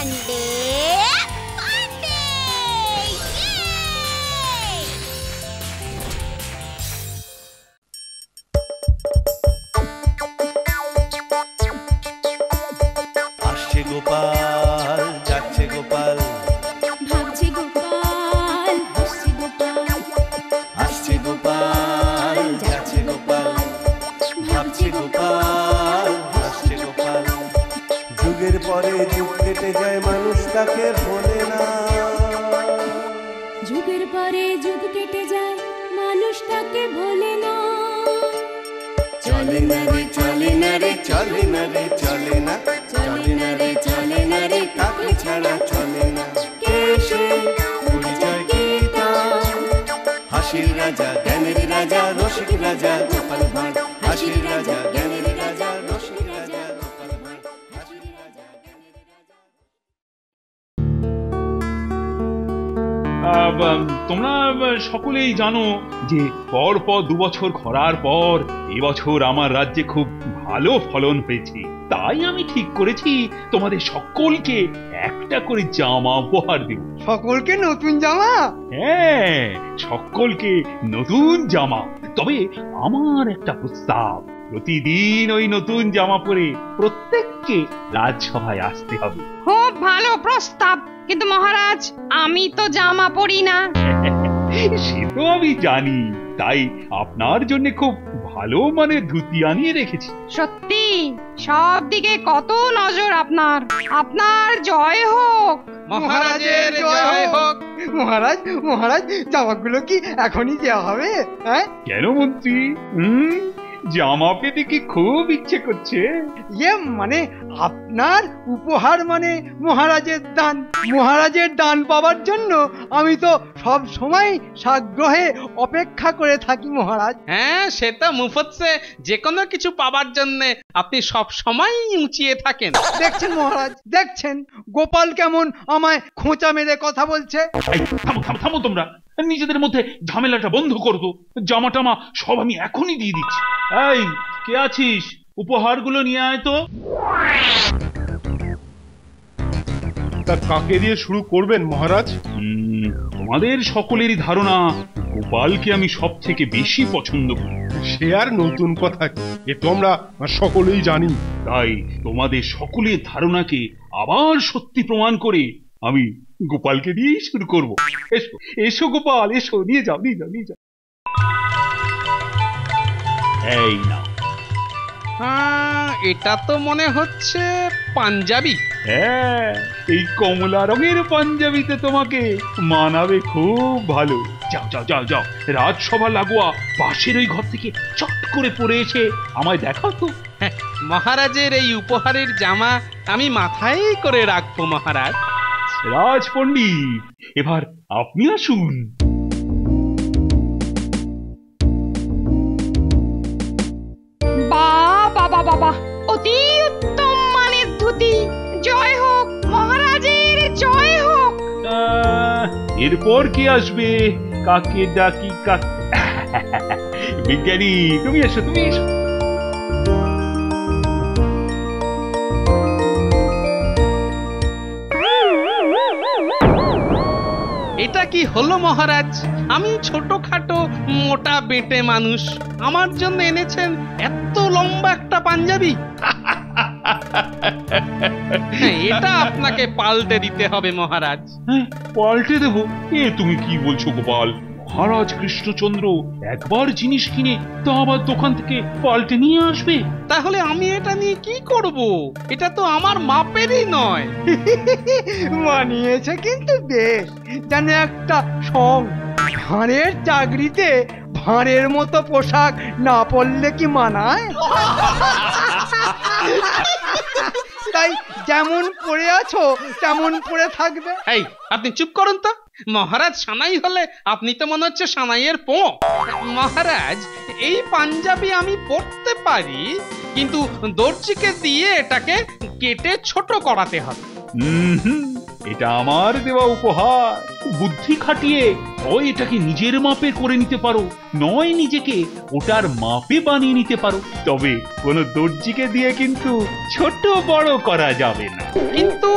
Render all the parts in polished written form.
পান্ডে পান্ডে। আসছে গোপাল, যাচ্ছে গোপাল, ভাবছে গোপাল, হাসছে গোপাল, আসছে গোপাল, যাচ্ছে গোপাল, ভাবছে গোপাল, হাসছে গোপাল। যুগের পরে যুগ কেটে যায়, মানুষ তাকে ভোলে না। যুগের পরে যুগ কেটে যায়, মানুষ তাকে ভোলে না। চলে না রে, চলে না রে, চলে না রে, চলে না, চলে না রে, চলে না রে, তাকে ছাড়া চলে না। কে সে? পরিচয় কি তার? হাসির রাজা, জ্ঞানের রাজা, রসিক রাজা গোপাল ভাঁড়। হাসির রাজা, জ্ঞানের রাজা, রসিক রাজা গোপাল ভাঁড়। হাসির রাজা, জ্ঞানের রাজা। তোমরা সকলেই জানো যে পর 2 বছর খরার পর এবছর আমার রাজ্যে খুব ভালো ফলন হয়েছে। তাই আমি ঠিক করেছি তোমাদের সকলকে একটা করে জামা উপহার দেব। সকলকে নতুন জামা? হ্যাঁ, সকলকে নতুন জামা। তবে আমার একটা প্রস্তাব, প্রতিদিন ওই নতুন জামা পরে প্রত্যেককে রাজসভায় আসতে হবে। খুব ভালো প্রস্তাব, কিন্তু মহারাজ আমি তো জামা পরি না। সে তো আমি জানি, তাই আপনার জন্য খুব ভালো মানের ধুতি আনিয়ে রেখেছি। সত্যি সব দিকে কত নজর আপনার। আপনার জয় হোক। মহারাজের জয় হোক। মহারাজ, মহারাজ, জামাগুলো কি এখনই দেওয়া হবে? হ্যাঁ, কেন মন্ত্রী, জামা পেতে কি খুব ইচ্ছে করছে? ইয়ে মানে আপনার উপহার মানে মহারাজের দান। মহারাজের দান পাওয়ার জন্য আমি তো সব সময় সাগ্রহে অপেক্ষা করে থাকি মহারাজ। হ্যাঁ, সে তো মুফতসে যে কোনো কিছু পাবার জন্য আপনি সব সময় উঁচিয়ে থাকেন। দেখছেন মহারাজ, দেখছেন গোপাল কেমন আমায় খোঁচা মেরে কথা বলছে। এই, থামো থামো থামো, তোমরা নিজেদের মধ্যে ঝামেলাটা বন্ধ করো তো। জামা টামা সব আমি এখনই দিয়ে দিচ্ছি। এই, কে আছিস? উপহারগুলো নিয়ে আয় তো। তা কাকে দিয়ে শুরু করবেন মহারাজ? তোমাদের সকলেরই ধারণা গোপালকে আমি সব থেকে বেশি পছন্দ করি। সে আর নতুন কথা কি, এ তো আমরা সকলেই জানি। তাই তোমাদের সকলের ধারণাকে আবার সত্যি প্রমাণ করে আমি গোপালকে দিয়েই শুরু করব। এসো এসো গোপাল, এসো, নিয়ে যাও নিয়ে যাও নিয়ে যাও। এই না, হ্যাঁ, এটা তো মনে হচ্ছে পাঞ্জাবি। হ্যাঁ, এই কমলা রঙের পাঞ্জাবিতে তোমাকে মানাবে খুব ভালো। যাও যাও যাও যাও, রাজসভা লাগোয়া পাশের ওই ঘর থেকে চট করে পরে এসে আমায় দেখাও তো। হ্যাঁ, মহারাজের এই উপহারের জামা আমি মাথায় করে রাখবো মহারাজ। রাজ পণ্ডিত, এবার আপনি আসুন। বাবা বাবা, অতি উত্তম মানের ধুতি। জয় হোক, মহারাজের জয় হোক। এরপর কে আসবে? কাকে ডাকি? বিজ্ঞানী, তুমি এসো তুমি এসো। এটা কি হলো মহারাজ? আমি ছোটখাটো মোটা বেঁটে মানুষ, আমার জন্য এনেছেন এত লম্বা একটা পাঞ্জাবি? এটা আপনাকে পাল্টে দিতে হবে মহারাজ। পাল্টে দেবো? এ তুমি কি বলছো গোপাল? মহারাজ কৃষ্ণচন্দ্র একবার জিনিস কিনে তা আবার দোকান থেকে পাল্টে নিয়ে আসবে? তাহলে আমি এটা নিয়ে কি করব? এটা তো আমার মাপেরই নয়। মানিয়েছে কিন্তু বেশ, যেন একটা সং। ভাঁড়ের চাকরিতে ভাঁড়ের মতো পোশাক না পরলে কি মানায়? তাই যেমন পরে আছো তেমন পরে থাকবে। এই, আপনি চুপ করুন তো। মহারাজ সানাই হলে আপনি তো মনে হচ্ছে সানাইয়ের পো। মহারাজ, এই পাঞ্জাবি আমি পরতে পারি, কিন্তু দর্জিকে দিয়ে এটাকে কেটে ছোট করাতে হবে। এটা আমার দেওয়া উপহার। বুদ্ধি খাটিয়ে হয় এটাকে নিজের মাপে করে নিতে পারো, নয় নিজেকে ওটার মাপে বানিয়ে নিতে পারো। তবে কোনো দর্জিকে দিয়ে কিন্তু ছোট বড় করা যাবে না। কিন্তু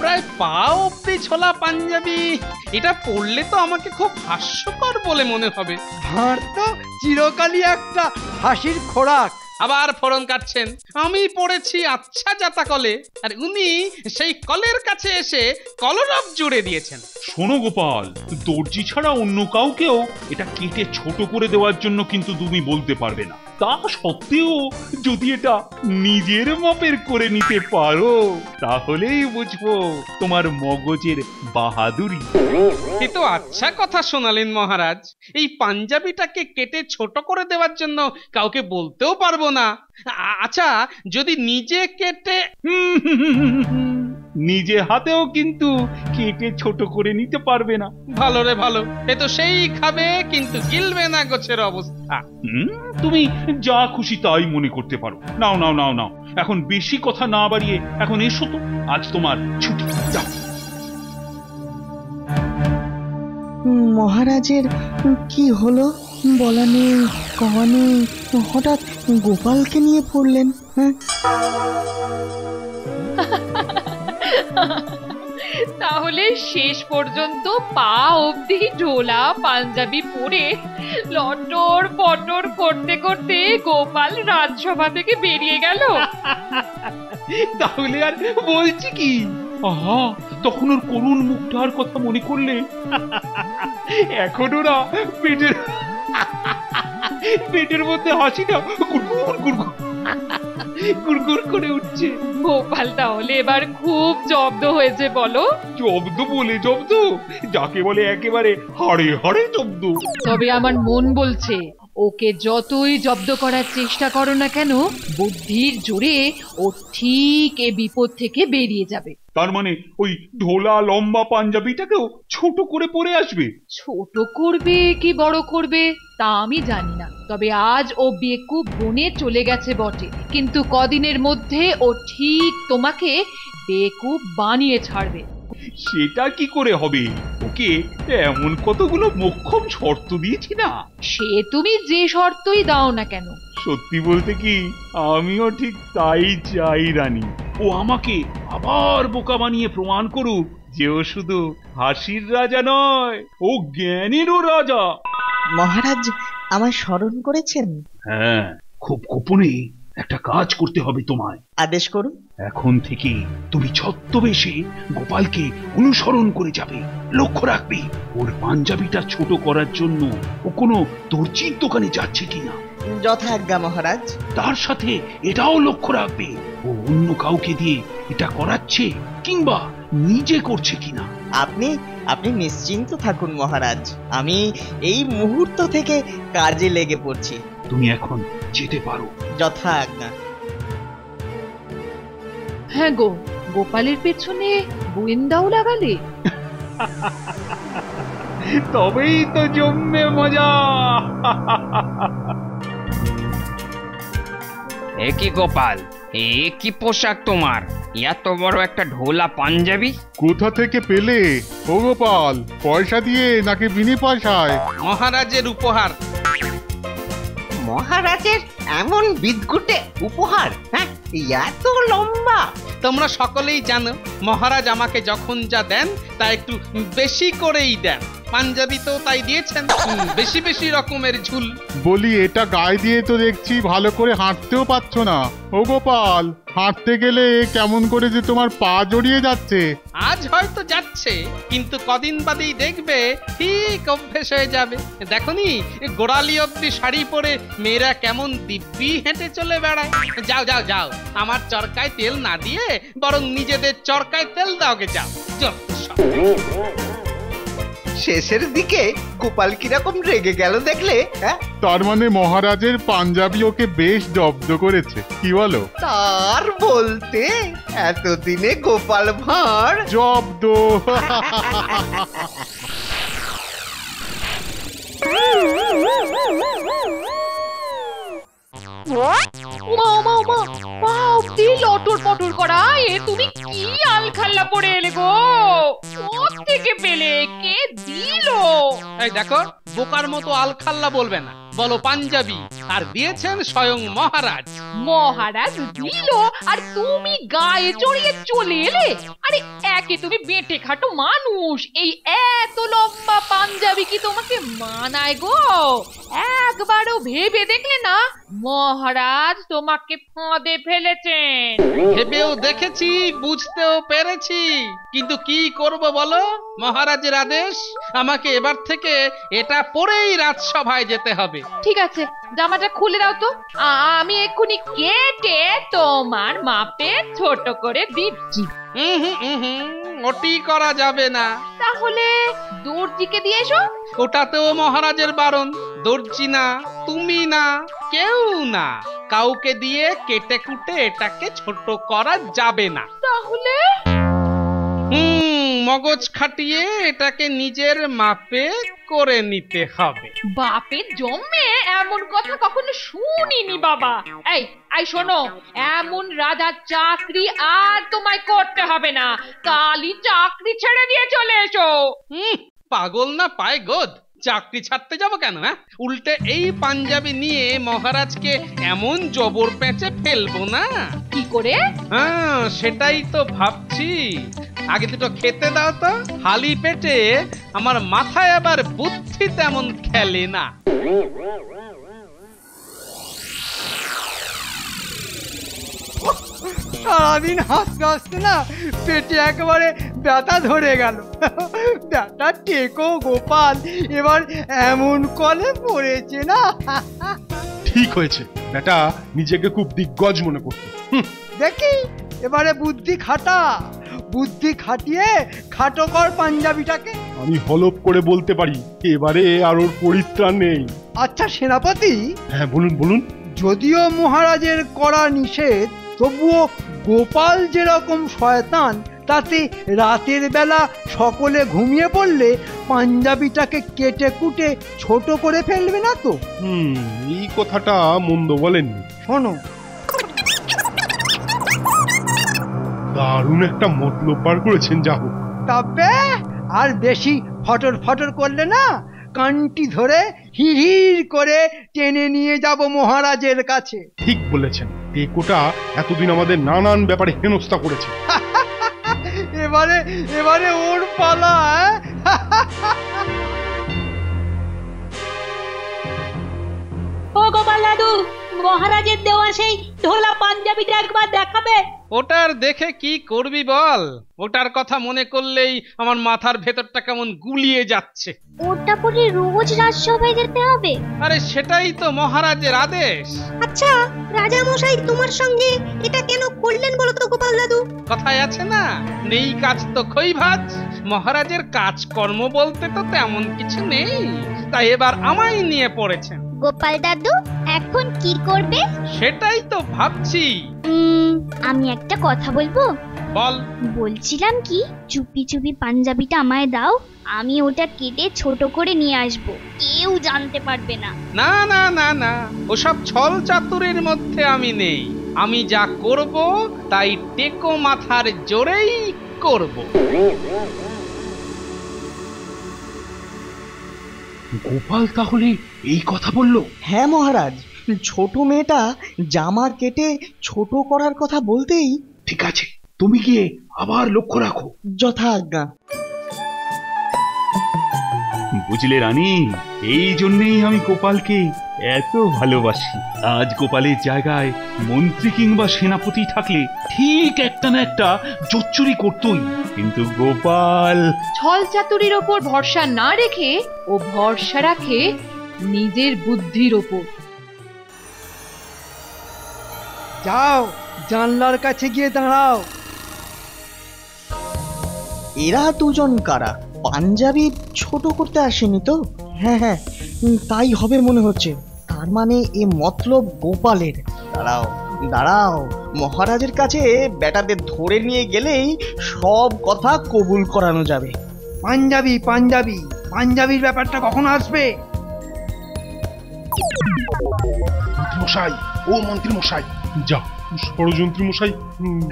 প্রায় পা অব্দি ছোলা পাঞ্জাবি, এটা পরলে তো আমাকে খুব হাস্যকর বলে মনে হবে। ভাঁড় তো চিরকালই একটা হাসির খোরাক। আবার ফোড়ন কাটছেন। আমি পড়েছি আচ্ছা জাতা কলে, আর উনি সেই কলের কাছে এসে কলরব জুড়ে দিয়েছেন। শোনো গোপাল, দর্জি ছাড়া অন্য কাউকেও এটা কেটে ছোট করে দেওয়ার জন্য কিন্তু তুমি বলতে পারবে না। তা সত্ত্বেও যদি এটা নিজের মাপের করে নিতে পারো তাহলেই বুঝবো তোমার মগজের বাহাদুরি। এ তো আচ্ছা কথা শোনালেন মহারাজ। এই পাঞ্জাবিটাকে কেটে ছোট করে দেওয়ার জন্য কাউকে বলতেও পারবো না। আচ্ছা, যদি নিজে কেটে নিজে হাতেও কিন্তু কেটে ছোট করে নিতে পারবে না। ভালো রে ভালো, এ তো সেই খাবে কিন্তু গিলবে না গোছের অবস্থা। তুমি যা খুশি তাই মনে করতে পারো। নাও নাও নাও নাও, এখন বেশি কথা না বাড়িয়ে এখন এসো তো, আজ তোমার ছুটি। যাও। মহারাজের কি হলো বলা নেই কওয়া নেই, হঠাৎ গোপালকে নিয়ে পড়লেন। হ্যাঁ, তাহলে শেষ পর্যন্ত পা অবধি ঢোলা পাঞ্জাবি পরে লটর পটর করতে করতে গোপাল রাজসভা থেকে বেরিয়ে গেল। তাহলে আর বলছি কি, আহা, তখন ওর করুণ মুখটার কথা মনে করলে এখন ওরা পেটের মধ্যে হাসিটা গুড়গুড় গুড়গুড় করে উঠছে। গোপাল তাহলে এবার খুব জব্দ হয়েছে বলো? জব্দ বলে জব্দ, যাকে বলে একেবারে হাড়ে হাড়ে জব্দ। তবে আমার মন বলছে ওকে যতই জব্দ করার চেষ্টা করো না কেন, বুদ্ধির জোরে ও ঠিক এ বিপদ থেকে বেরিয়ে যাবে। তার মানে ওই ঢোলা লম্বা পাঞ্জাবিটাকেও ছোট করে পরে আসবে? ছোট করবে কি বড় করবে তা আমি জানি না, তবে আজ ও বেকুব বনে চলে গেছে বটে, কিন্তু কদিনের মধ্যে ও ঠিক তোমাকে বেকুব বানিয়ে ছাড়বে। সেটা কি করে হবে? ওকে এমন কতগুলো মোক্ষম শর্ত দিয়েছি না। সে তুমি যে শর্তই দাও না কেন। সত্যি বলতে কি, আমিও ঠিক তাই চাই রানী। ও আমাকে আবার বোকা বানিয়ে প্রমাণ করুক যে ও শুধু হাসির রাজা নয়, ও জ্ঞানেরও রাজা। মহারাজ আমায় স্মরণ করেছেন? হ্যাঁ, খুব গোপনে একটা কাজ করতে হবে তোমায়। আদেশ করুন। এখন থেকে তুমি ছদ্মবেশে গোপালকে অনুসরণ করে যাবে। লক্ষ্য রাখবে ওর পাঞ্জাবিটা ছোট করার জন্য ও কোনো দর্জির দোকানে যাচ্ছে কিনা। যথাজ্ঞা মহারাজ। তার সাথে এটাও লক্ষ্য রাখবে ও অন্য কাউকে দিয়ে এটা করাচ্ছে কিংবা নিজে করছে কিনা। আপনি আপনি নিশ্চিন্ত থাকুন মহারাজ, আমি এই মুহূর্ত থেকে কাজে লেগে পড়ছি। তুমি এখন যেতে পারো। যথাজ্ঞা। হ্যাঁ গো, গোপালের পেছনে গোয়েন্দাও লাগালে? তবেই তো জমবে মজা। এ কি গোপাল, এ কি পোশাক তোমার? এত বড় একটা ঢোলা পাঞ্জাবি কোথা থেকে পেলে ও গোপাল? পয়সা দিয়ে নাকি বিনি পয়সায়? মহারাজের উপহার। মহারাজের এমন বিদঘুটে উপহার? হ্যাঁ, এত লম্বা? তোমরা সকলেই জানো মহারাজ আমাকে যখন যা দেন তা একটু বেশি করেই দেন। পাঞ্জাবি তো তাই দিয়েছেন, বেশি বেশি রকমের ঝুল। বলি, এটা গায়ে দিয়ে তো দেখছি ভালো করে হাঁটতেও পারছো না। ও গোপাল, হাঁটতে গেলে কেমন করে যে তোমার পা জড়িয়ে যাচ্ছে। আজ হয়তো যাচ্ছে, কিন্তু কদিন বাদেই দেখবে ঠিক অভ্যেস হয়ে যাবে। দেখনি গোড়ালি অব্দি শাড়ি পরে মেয়েরা কেমন দিব্যি হেঁটে চলে বেড়ায়। যাও যাও যাও, আমার চরকায় তেল না দিয়ে বরং নিজেদের চরকায় তেল দাওগে। যাও। শেষের দিকে গোপাল কিরকম রেগে গেল দেখলে? হ্যাঁ, তার মানে মহারাজের পাঞ্জাবি ওকে বেশ জব্দ করেছে, কি বলো? তার বলতে এতদিনে গোপাল ভাঁড় জব্দ। লটর পটর করা, এ তুমি কি আলখাল্লা পড়ে এলে গো? থেকে পেলে, কে দিল? এই দেখো, বোকার মতো আলখাল্লা বলবে না। বলো পাঞ্জাবি, আর দিয়েছেন স্বয়ং মহারাজ। মহারাজ দিল আর তুমি গায়ে চড়িয়ে চলে এলে? আরে একে তুমি বেটে খাটো মানুষ, এই এত লম্বা পাঞ্জাবি কি তোমাকে মানায় গো? একবারও ভেবে দেখলে না মহারাজ তোমাকে ফাঁদে ফেলেছেন? ভেবেও দেখেছি, বুঝতেও পেরেছি, কিন্তু কি করব বলো? মহারাজের আদেশ, আমাকে এবার থেকে এটা পরেই রাজসভায় যেতে হবে। ঠিক আছে, জামাটা খুলে দাও তো, আমি এক্ষুনি কেটে তোমার মাপে ছোট করে দিচ্ছি। ওটি করা যাবে না। তাহলে দর্জিকে দিয়ে এসো। ওটাতেও মহারাজের বারণ। দর্জি না, তুমি না, কেউ না, কাউকে দিয়ে কেটে কুটে এটাকে ছোট করা যাবে না। তাহলে মগজ খাটিয়ে এটাকে নিজের মাপে করে নিতে হবে। বাপের জন্মে এমন কথা কখনো শুনিনি বাবা। এই শোনো, এমন রাজার চাকরি আর তোমায় করতে হবে না, কালই চাকরি ছেড়ে দিয়ে চলে এসো। পাগল না পায় গোদ, চাকরি ছাড়তে যাবো কেন? উল্টে এই পাঞ্জাবি নিয়ে মহারাজকে এমন জবর পেঁচে ফেলবো না। কি করে? সেটাই তো ভাবছি। আগে দুটো খেতে দাও তো, খালি পেটে আমার মাথায় আবার বুদ্ধি তেমন খেলে না। সারাদিন হাসতে হাসতে না পেটে একেবারে ব্যথা ধরে গেল। ব্যথা টেকো গোপাল, এবার এমন কলে পড়েছে না। ঠিক হয়েছে, বেটা নিজেকে খুব দিগ্গজ মনে করতো। দেখি এবারে বুদ্ধি খাটা, বুদ্ধি খাটিয়ে খাটো কর পাঞ্জাবিটাকে। আমি হলপ করে বলতে পারি এবারে আর ওর পরিত্রাণ নেই। আচ্ছা সেনাপতি। হ্যাঁ বলুন বলুন। যদিও মহারাজের করা নিষেধ, তবুও গোপাল যেরকম শয়তান, তাতে রাতের বেলা সকলে ঘুমিয়ে পড়লে পাঞ্জাবিটাকে কেটে কুটে ছোট করে ফেলবে না তো? এই কথাটা মন্দ বলেননি। শোনো, দারুণ একটা মতলব বার করেছেন। যা হোক, তবে আর বেশি ফটর ফটর করলে না কানটি ধরে হিড় করে টেনে নিয়ে যাব মহারাজের কাছে। ঠিক বলেছেন, টেকোটা এতদিন আমাদের নানান ব্যাপারে হেনস্থা করেছে। এবারে এবারে ওর পালা। ও গোপাল দাদু, মহারাজের দেওয়া সেই ঢোলা পাঞ্জাবিটা একবার দেখাবে? ওটার দেখে কি করবি বল? ওটার কথা মনে করলেই আমার মাথার ভেতরটা কেমন গুলিয়ে যাচ্ছে। ওটা পরে রোজ রাজসভায় যেতে হবে? আরে সেটাই তো মহারাজের আদেশ। আচ্ছা রাজা মশাই তোমার সঙ্গে এটা কেন করলেন বলো তো গোপাল দাদু? কথায় আছে না, নেই কাজ তো খই ভাজ। মহারাজের কাজকর্ম বলতে তো তেমন কিছু নেই, তাই এবার আমায় নিয়ে পড়েছেন। গোপাল দাদু এখন কি করবে? সেটাই তো ভাবছি। আমি একটা কথা বলবো? বল। বলছিলাম কি, চুপি চুপি পাঞ্জাবিটা আমায় দাও, আমি ওটা কেটে ছোট করে নিয়ে আসব, কেউ জানতে পারবে না। না না না না, ওসব ছল চাতুরির মধ্যে আমি নেই। আমি যা করব তাই টেকো মাথার জোরেই করব। গোপাল তাহলে এই কথা বলল? হ্যাঁ মহারাজ, ছোট মেয়েটা জামা কেটে ছোট করার কথা বলতেই। ঠিক আছে, তুমি গিয়ে আবার লক্ষ্য রাখো। যথা আজ্ঞা। বুঝলে রানী, এই জন্যেই আমি গোপালকে এত ভালোবাসি। আজ গোপালের জায়গায় মন্ত্রী কিংবা সেনাপতি থাকলে ঠিক একটা না একটা জোচ্চুরি করতই, কিন্তু গোপাল ছল চাতুরির ওপর ভরসা না রেখে ও ভরসা রাখে নিজের বুদ্ধির ওপর। যাও জানলার কাছে গিয়ে দাঁড়াও। এরা দুজন কারা? পাঞ্জাবি ছোট করতে আসেনি তো? হ্যাঁ হ্যাঁ, তাই হবে মনে হচ্ছে। তার মানে এ মতলব গোপালের। দাঁড়াও দাঁড়াও, মহারাজের কাছে বেটাদের ধরে নিয়ে গেলেই সব কথা কবুল করানো যাবে। পাঞ্জাবি পাঞ্জাবি পাঞ্জাবির ব্যাপারটা কখন আসবে? মশাই, ও মন্ত্রী মশাই, যা ষড়যন্ত্রী মশাই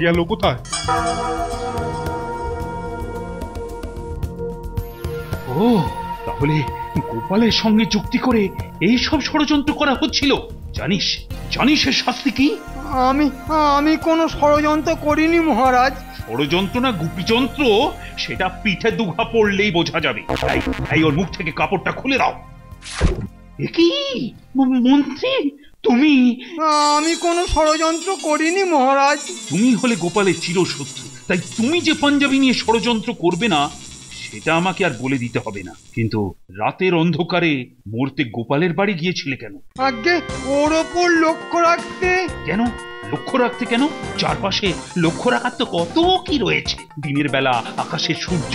গেল কোথায়? ও তাহলে গোপালের সঙ্গে যুক্তি করে এই সব ষড়যন্ত্র করা হচ্ছিল। জানিস জানিস এর শাস্তি কি? আমি কোনো ষড়যন্ত্র করিনি মহারাজ। ষড়যন্ত্র না গুপিযন্ত্র সেটা পিঠে দুঘা পড়লেই বোঝা যাবে। তাই ওর মুখ থেকে কাপড়টা খুলে দাও। এ কি মন্ত্রী তুমি? আমি কোনো ষড়যন্ত্র করিনি মহারাজ। তুমি হলে গোপালের চিরশত্রু, তাই তুমি যে পাঞ্জাবি নিয়ে ষড়যন্ত্র করবে না সেটা আমাকে আর বলে দিতে হবে না। কিন্তু রাতের অন্ধকারে মরতে গোপালের বাড়ি গিয়েছিলে কেন? আগে ওর ওপর লক্ষ্য রাখতে। কেন লক্ষ্য রাখতে কেন? চারপাশে লক্ষ্য রাখার তো কত কি রয়েছে। দিনের বেলা আকাশে সূর্য,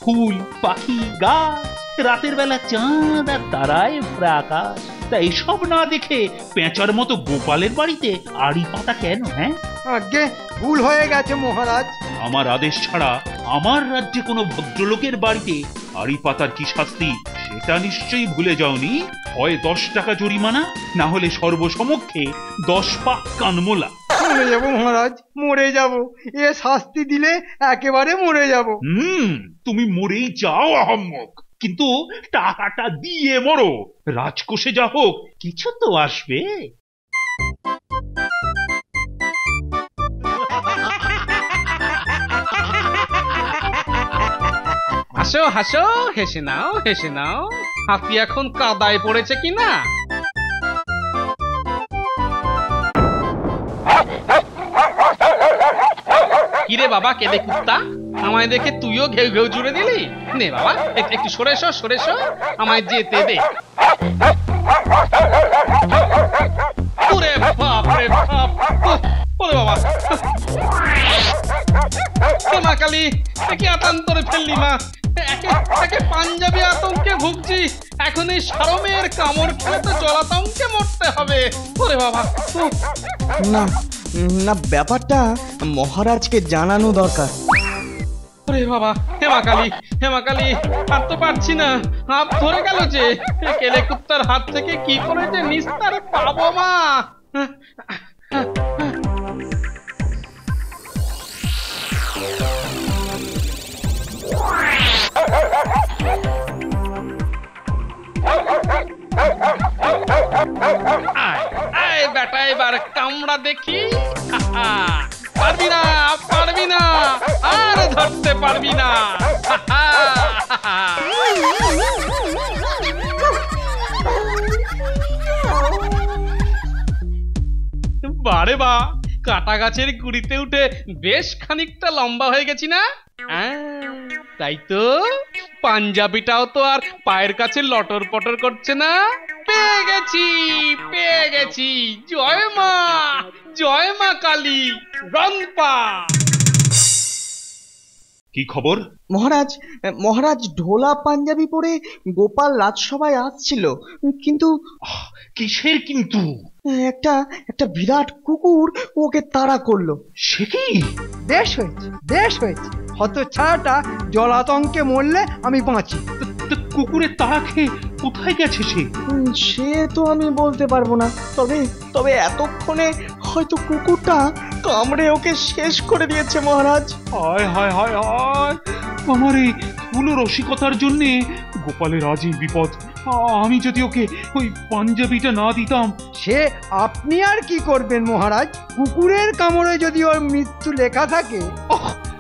ফুল, পাখি, গাছ, রাতের বেলা চাঁদ আর তারায় ভরা আকাশ। তা এসব না দেখে পেঁচার মতো গোপালের বাড়িতে আড়ি পাতা কেন? হ্যাঁ আগে ভুল হয়ে গেছে মহারাজ। আমার আদেশ ছাড়া আমার রাজ্যে কোনো ভদ্রলোকের বাড়িতে আড়ি পাতার কি শাস্তি সেটা নিশ্চয়ই ভুলে যাওনি। হয় 10 টাকা জরিমানা, না হলে সর্বসমক্ষে 10 পাক কানমোলা। মরে যাব মহারাজ, মরে যাব। এ শাস্তি দিলে একেবারে মরে যাব। তুমি মরেই যাও আহম্মক, কিন্তু টাকাটা দিয়ে মরো। রাজকোষে যা হোক কিছু তো আসবে। হাসো হাসো, হেসে নাও হেসে নাও। হাতি এখন কাদায় পড়েছে কিনা। কিরে বাবা কেঁদে কুত্তা, আমায় দেখে তুইও ঘেউ ঘেউ জুড়ে দিলি? নে বাবা একটু সরে এসো, সরে এসো, আমায় যেতে দে। ওরে বাপ রে বাপ, ওরে বাবা, মা কালী একে আতান্তরে ফেললি মা। একে পাঞ্জাবি আতঙ্কে ভুগছি, এখন এই শরমের কামড় খেলে তো জলাতঙ্কে মরতে হবে। ওরে বাবা, না না, ব্যাপারটা মহারাজকে জানানো দরকার। ওরে বাবা, হেমা কালী আর তো পারছি না, হাত ধরে গেল যে। কেলে কুত্তার হাত থেকে কি করে যে নিস্তার পাবো মা। আয় বেটা, এবার কামড়া দেখি। পারবি না, পারবি না, আর ধরতে পারবি না। বারে বা, কাটা গাছের গুড়িতে উঠে বেশ খানিকটা লম্বা হয়ে গেছি না? তাই তো পাঞ্জাবিটাও তো আর পায়ের কাছে লটর পটর করছে না। পেয়ে গেছি, পেয়ে গেছি। জয় মা কালী, রংপা। কি খবর? মহারাজ ঢোলা পাঞ্জাবি পরে গোপাল রাজসভায় আসছিল, কিন্তু কিসের কিন্তু? একটা বিরাট কুকুর ওকে তাড়া করলো। সে কি? বেশ হয়েছে। হতচ্ছাড়াটা জলাতঙ্কে মরলে আমি বাঁচি। কুকুরের তাড়া খেয়ে কোথায় গেছে সে? সে তো আমি বলতে পারবো না, তবে এতক্ষণে হয়তো কুকুরটা কামড়ে ওকে শেষ করে দিয়েছে মহারাজ। হায় হায় হায় হায়, আমার এই ফুল রসিকতার জন্য গোপালের আজই বিপদ। আমি যদি ওকে ওই পাঞ্জাবিটা না দিতাম। সে আপনি আর কি করবেন মহারাজ? কুকুরের কামড়ে যদি ওর মৃত্যু লেখা থাকে।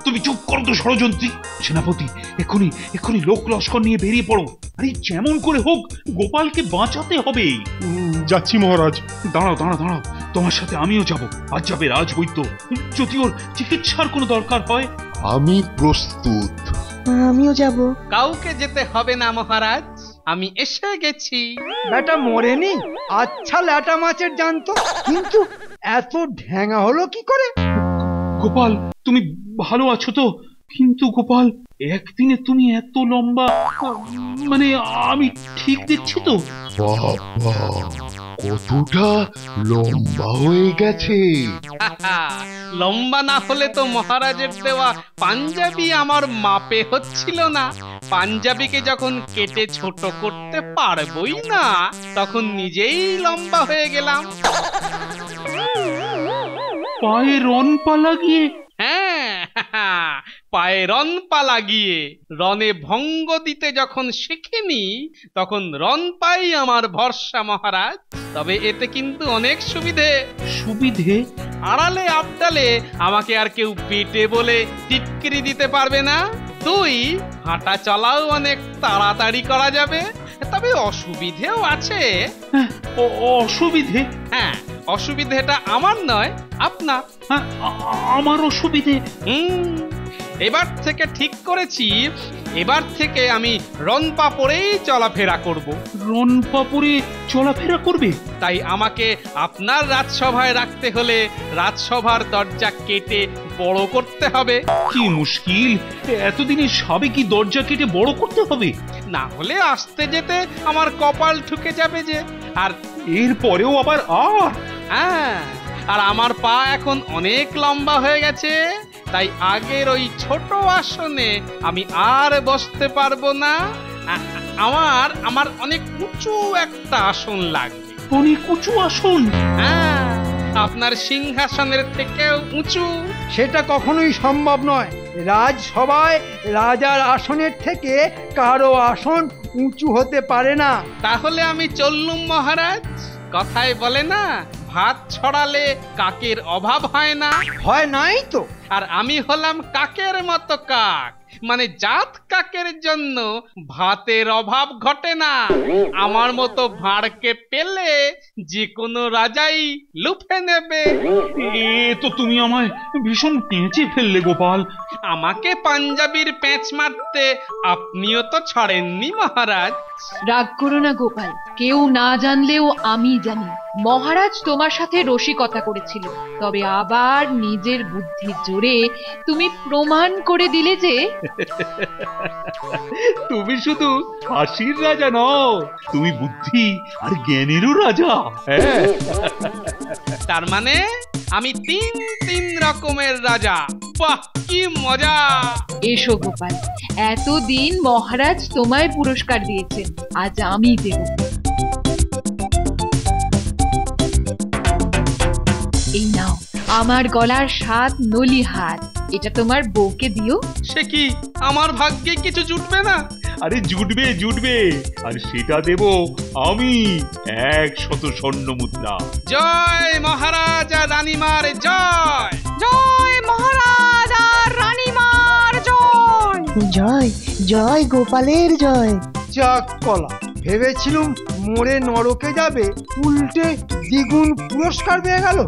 তুমি চুপ করো তো ষড়যন্ত্রী। সেনাপতি, এক্ষুনি লোক লস্কর নিয়ে বেরিয়ে পড়ো। আরে যেমন করে হোক গোপালকে বাঁচাতে হবে। যাচ্ছি মহারাজ। দাঁড়াও, তোমার সাথে আমিও যাব। আজ যাবে রাজবৈদ্য, যদি ওর চিকিৎসার কোনো দরকার হয়। আমি প্রস্তুত। আমিও যাব। কাউকে যেতে হবে না মহারাজ, আমি এসে গেছি। বেটা মরেনি? আচ্ছা ল্যাটা মাছের জানতো, কিন্তু এত ঢ্যাঙা হলো কি করে? গোপাল, তুমি ভালো আছো তো? কিন্তু গোপাল, একদিনে তুমি এত লম্বা, মানে আমি ঠিক দেখছি তো? বাবা, কতটা লম্বা হয়ে গেছে। লম্বা না হলে তো মহারাজের দেওয়া পাঞ্জাবি আমার মাপে হচ্ছিল না। পাঞ্জাবিকে যখন কেটে ছোট করতে পারবই না, তখন নিজেই লম্বা হয়ে গেলাম। পায়ে রনপা লাগিয়ে? হ্যাঁ, পায়ে রন পা লাগিয়ে রনে ভঙ্গ দিতে যখন শিখিনি তখন রন পাই আমার ভরসা মহারাজ। তবে এতে কিন্তু অনেক সুবিধে। সুবিধে? আড়ালে আবডালে আমাকে আর কেউ পেটে বলে টিটকিরি দিতে পারবে না। তুই হাঁটা চলাও অনেক তাড়াতাড়ি করা যাবে। তবে অসুবিধেও আছে। অসুবিধে? হ্যাঁ, অসুবিধেটা আমার নয়, আপনার। আমার অসুবিধে? এবার থেকে ঠিক করেছি, এবার থেকে আমি রনপা পরেই চলাফেরা করব। রনপা পরে চলাফেরা করবে? তাই আমাকে আপনার রাজসভায় রাখতে হলে রাজসভার দরজা কেটে বড় করতে হবে। কি মুশকিল! এতদিনে সাবেকি দরজা কেটে বড় করতে হবে? না হলে আসতে যেতে আমার কপাল ঠুকে যাবে যে। আর এর পরেও আবার হ্যাঁ, আর আমার পা এখন অনেক লম্বা হয়ে গেছে। তাই আগের ওই ছোট আসনে আমি আর বসতে পারবো না। আমার অনেক উঁচু একটা আসন লাগবে। অনেক উঁচু আসন? হ্যাঁ, আপনার সিংহাসনের থেকেও উঁচু। সেটা কখনোই সম্ভব নয়। রাজসভায় রাজার আসনের থেকে কারো আসন উঁচু হতে পারে না। তাহলে আমি চললুম মহারাজ। কথায় বলে না, ভাত ছড়ালে কাকের অভাব হয় না। হয় নাই তো। আর আমি হলাম কাকের মতো কাক, মানে জাত কাকের জন্য ভাতের অভাব ঘটে না। আমার মতো ভাঁড়কে পেলে যে কোনো রাজাই লুফে নেবে। এ তো তুমি আমায় ভীষণ পেঁচে ফেললে গোপাল। আমাকে পাঞ্জাবির পেঁচ মারতে আপনিও তো ছাড়েননি মহারাজ। রাগ করো না গোপাল, কেউ না জানলেও আমি জানি মহারাজ তোমার সাথে রসিকতা করেছিল। তবে আবার নিজের বুদ্ধির জোরে তুমি প্রমাণ করে দিলে যে তুমি শুধু হাসির রাজা নও, তুমি বুদ্ধি আর জ্ঞানেরও রাজা। তার মানে আমি তিন রকমের রাজা। বাহ, কি মজা! এসো গোপাল, এতদিন মহারাজ তোমায় পুরস্কার দিয়েছেন, আজ আমি দেব। এই নাও আমার গলার 7 নলি হাত, এটা তোমার বউকে দিও। সে কি, আমার ভাগ্যে কিছু জুটবে না? আরে জুটবে জুটবে, আর সেটা দেব আমি 100 স্বর্ণ মুদ্রা। জয় মহারাজ আর রানীমার জয়! জয় মহারাজ আর রানীমার জয়! জয় জয় গোপালের জয়। চাক কলা, ভেবেছিলুম মোড়ে নরকে যাবে, উল্টে দ্বিগুণ পুরস্কার পেয়ে গেল।